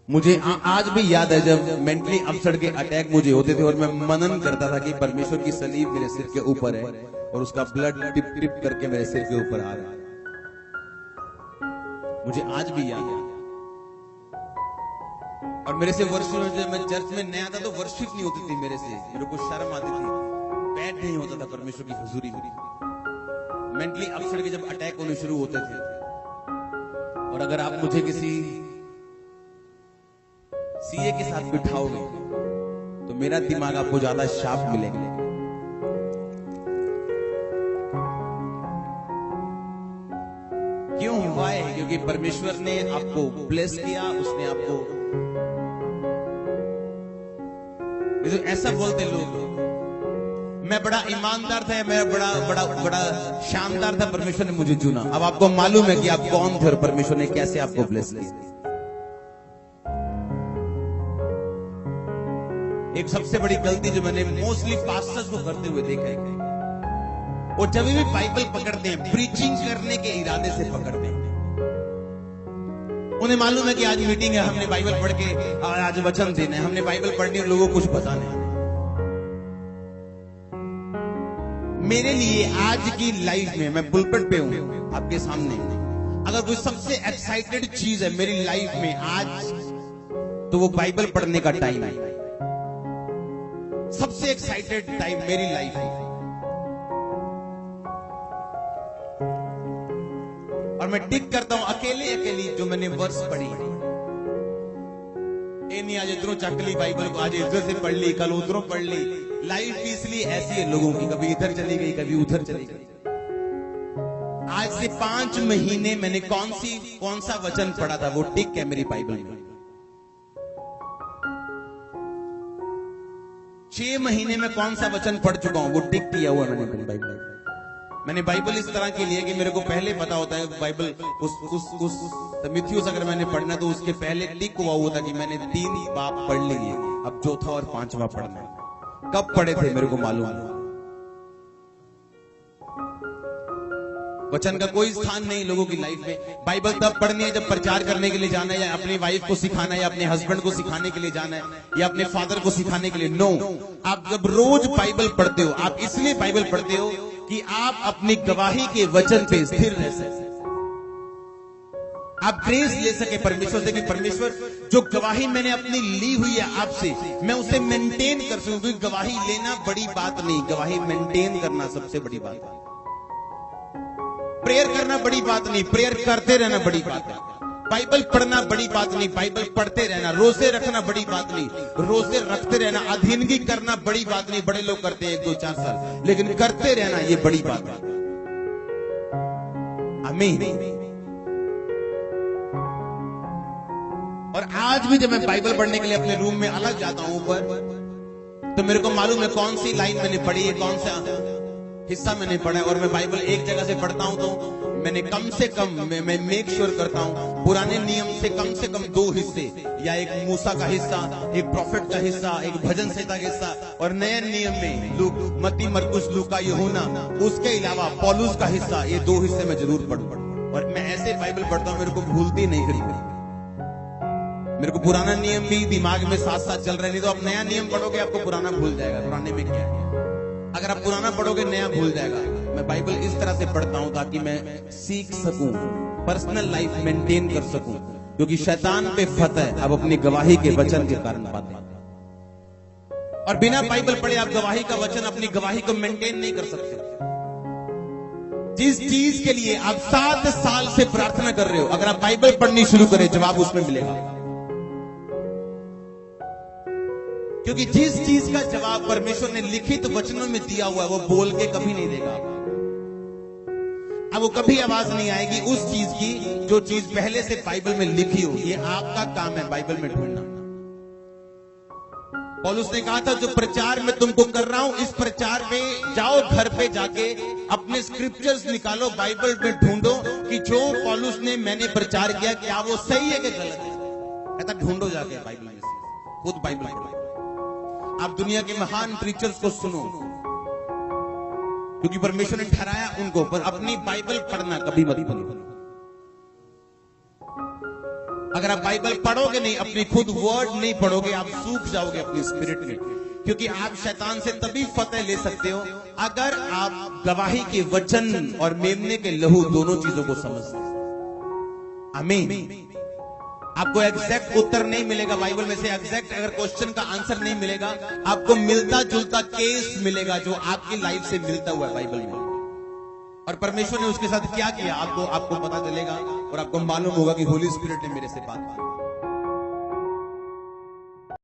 मुझे आज भी याद है जब मेंटली अपसेट के अटैक मुझे होते थे और मैं मनन करता था कि परमेश्वर की सलीब मेरे सिर के ऊपर है और उसका ब्लड टिप टिप करके मेरे सिर के ऊपर आ रहा है। मुझे आज भी याद है। और मेरे से वर्शिप में जब मैं चर्च में नया था तो वर्शिप नहीं होती थी मेरे से, मेरे को शर्म आती थी, बैठ नहीं होता था परमेश्वर की हुजूरी में। मेंटली अपसेट के जब अटैक होने शुरू होते थे और अगर आप मुझे किसी सीए के साथ बिठाओगे तो मेरा दिमाग आपको ज्यादा शार्प मिलेगा। क्यों हुआ है? क्योंकि परमेश्वर ने आपको ब्लेस किया, उसने आपको तो ऐसा बोलते लोग, मैं बड़ा ईमानदार था, मैं बड़ा बड़ा बड़ा शानदार था, परमेश्वर ने मुझे चुना। अब आपको मालूम है कि आप कौन थे और परमेश्वर ने कैसे आपको ब्लेस किया। एक सबसे बड़ी गलती जो मैंने मोस्टली पास्टर्स को करते हुए देखा है, वो जब भी बाइबल पकड़ते हैं प्रीचिंग करने के इरादे से पकड़ते हैं। उन्हें मालूम है कि आज मीटिंग है, हमने बाइबल पढ़ के आज वचन देना है, हमने बाइबल पढ़नी और लोगों को कुछ बताना है। मेरे लिए आज की लाइफ में, मैं पुलपिट पे हूं आपके सामने, अगर कोई सबसे एक्साइटेड चीज है मेरी लाइफ में आज, तो वो बाइबल पढ़ने का टाइम है। सबसे एक्साइटेड टाइम मेरी लाइफ में। और मैं टिक करता हूं अकेले अकेली जो मैंने वर्ष पढ़ी। ये नहीं आज इधरों चक ली बाइबल को, आज इधर से पढ़ ली, कल उधरों पढ़ ली। लाइफ भी इसलिए ऐसी है लोगों की, कभी इधर चली गई, कभी उधर चली गई। आज से 5 महीने मैंने कौन सा वचन पढ़ा था वो टिक है मेरी बाइबल में। 6 महीने में कौन सा वचन पढ़ चुका हूं वो टिक किया हुआ मैंने अपनी बाइबल में। मैंने बाइबल इस तरह की ली है कि मेरे को पहले पता होता है बाइबल उस मिथियुस अगर मैंने पढ़ना तो उसके पहले टिक हुआ हुआ था कि मैंने 3 बाप पढ़ लिए, अब चौथा और 5वां पढ़ना है। कब पढ़े थे मेरे को मालूम है। वचन का कोई स्थान नहीं लोगों की लाइफ में। बाइबल तब पढ़नी है जब प्रचार करने के लिए जाना है, या अपनी वाइफ को सिखाना है, या अपने हस्बैंड को सिखाने के लिए जाना है, या अपने फादर को सिखाने के लिए। नो, आप जब रोज बाइबल पढ़ते हो, आप इसलिए बाइबल पढ़ते हो कि आप अपनी गवाही के वचन पे स्थिर रह सके, आप ग्रेस ले सके परमेश्वर से कि परमेश्वर जो गवाही मैंने अपनी ली हुई है आपसे, मैं उसे मेंटेन कर सकूं। क्योंकि गवाही लेना बड़ी बात नहीं, गवाही मेंटेन करना सबसे बड़ी बात है। प्रेयर करना बड़ी बात नहीं, प्रेयर करते रहना बड़ी बात है। बाइबल पढ़ना बड़ी बात नहीं, बाइबल पढ़ते रहना। रोजे रखना बड़ी बात नहीं, रोजे रखते रहना। अधीनगी करना बड़ी बात नहीं, बड़े लोग करते हैं 1-2-4 साल, लेकिन करते रहना ये बड़ी बात है। आमीन। और आज भी जब मैं बाइबल पढ़ने के लिए अपने रूम में अलग जाता हूं ऊपर, तो मेरे को मालूम है कौन सी लाइन मैंने पढ़ी है, कौन सा हिस्सा मैंने पढ़ा है। और मैं बाइबल एक जगह से पढ़ता हूं तो मैंने कम से कम मैं मेक श्योर करता हूं पुराने नियम से कम 2 हिस्से, या एक मूसा का हिस्सा, एक प्रॉफिट का हिस्सा, एक भजन संहिता का हिस्सा, और नए नियम में लूक, मत्ती, मरकुस, लूका, यूहन्ना, उसके अलावा पौलुस का हिस्सा। ये 2 हिस्से मैं जरूर पढ़ूं। और मैं ऐसे बाइबल पढ़ता हूं मेरे को भूलती नहीं कभी। मेरे को पुराना नियम भी दिमाग में साथ साथ चल रहा है। नहीं तो आप नया नियम पढ़ोगे आपको पुराना भूल जाएगा, पुराने में क्या है। अगर आप पुराना पढ़ोगे नया भूल जाएगा। मैं बाइबल इस तरह से पढ़ता हूं ताकि मैं सीख सकूं, पर्सनल लाइफ मेंटेन कर सकूं। क्योंकि शैतान पे फतह अब अपनी गवाही के वचन के कारण पाते हैं। और बिना बाइबल पढ़े आप गवाही का वचन, अपनी गवाही को मेंटेन नहीं कर सकते। जिस चीज के लिए आप 7 साल से प्रार्थना कर रहे हो, अगर आप बाइबल पढ़नी शुरू करें जवाब उसमें मिलेगा। क्योंकि जिस चीज का जवाब परमेश्वर ने लिखित वचनों में दिया हुआ है वो बोल के कभी नहीं देगा। अब वो कभी आवाज नहीं आएगी उस चीज की जो चीज पहले से बाइबल में लिखी हो। ये आपका काम है बाइबल में ढूंढना। पौलुस ने कहा था जो प्रचार मैं तुमको कर रहा हूं, इस प्रचार पे जाओ, घर पे जाके अपने स्क्रिप्चर्स निकालो, बाइबल में ढूंढो कि जो पौलुस ने मैंने प्रचार किया क्या वो सही है कि गलत है। ऐसा ढूंढो जाके बाइबल में, खुद बाइबल पढ़ो। आप दुनिया के महान प्रीचर्स को सुनो क्योंकि परमेश्वर ने ठहराया उनको, पर अपनी बाइबल पढ़ना कभी मत भूलो। अगर आप बाइबल पढ़ोगे नहीं, अपनी खुद वर्ड नहीं पढ़ोगे, आप सूख जाओगे अपनी स्पिरिट में, क्योंकि आप शैतान से तभी फतेह ले सकते हो अगर आप गवाही के वचन और मेमने के लहू दोनों चीजों को समझते हो। आमीन। आपको एग्जैक्ट उत्तर नहीं मिलेगा बाइबल में से, एग्जैक्ट अगर क्वेश्चन का आंसर नहीं मिलेगा, आपको मिलता जुलता केस मिलेगा जो आपकी लाइफ से मिलता हुआ है बाइबल में, और परमेश्वर ने उसके साथ क्या किया आपको पता चलेगा और आपको मालूम होगा कि होली स्पिरिट ने मेरे से बात की।